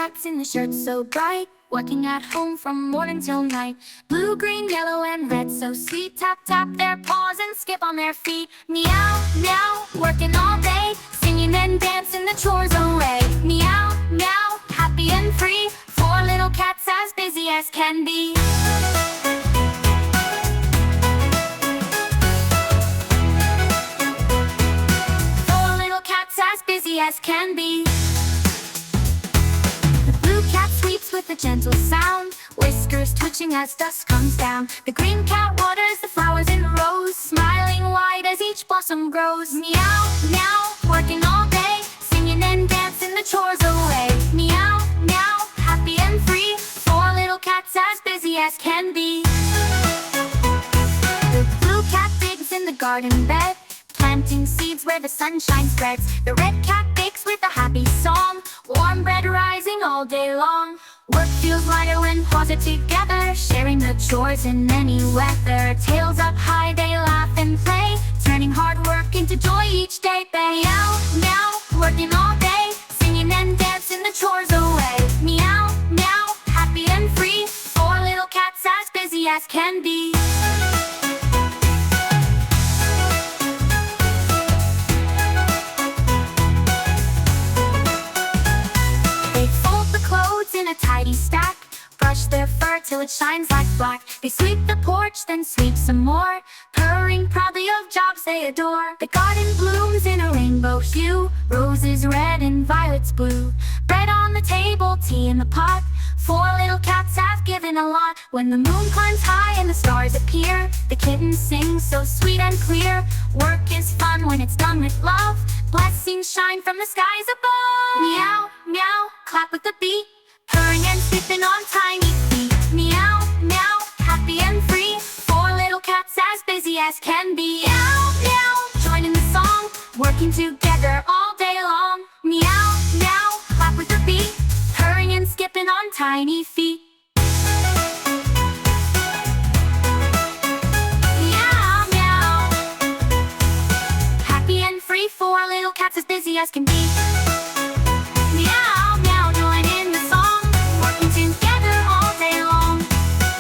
cats in the shirt so bright, working at home from morning till night. Blue, green, yellow, and red, so sweet. Tap, tap their paws and skip on their feet. Meow, meow, working all day, singing and dancing the chores away. Meow, meow, happy and free, four little cats as busy as can be. Four little cats as busy as can be. The blue cat sweeps with a gentle sound, whiskers twitching as dusk comes down. The green cat waters the flowers in rows, smiling wide as each blossom grows. Meow, meow, working all day, singing and dancing the chores away. Meow, meow, happy and free, four little cats as busy as can be. The blue cat digs in the garden bed, planting seeds where the sunshine spreads. The red cat bakes with a happy song, warm bread rising all day long. Work feels lighter when paws are together, sharing the chores in any weather. Tails up high, they laugh and play, turning hard work into joy each day. Meow, meow, working all day, singing and dancing the chores away. Meow, meow, happy and free, four little cats as busy as can be. In a tidy stack, brush their fur till it shines like black. They sweep the porch, then sweep some more, purring proudly of jobs they adore. The garden blooms in a rainbow hue, roses red and violets blue. Bread on the table, tea in the pot, four little cats have given a lot. When the moon climbs high and the stars appear, the kittens sing so sweet and clear. Work is fun when it's done with love, blessings shine from the skies above. Meow, meow, clap with the beat, purring and skipping on tiny feet. Meow, meow, happy and free, four little cats as busy as can be. Meow, meow, joining the song, working together all day long. Meow, meow, clap with the beat, purring and skipping on tiny feet. Meow, meow, happy and free, four little cats as busy as can be.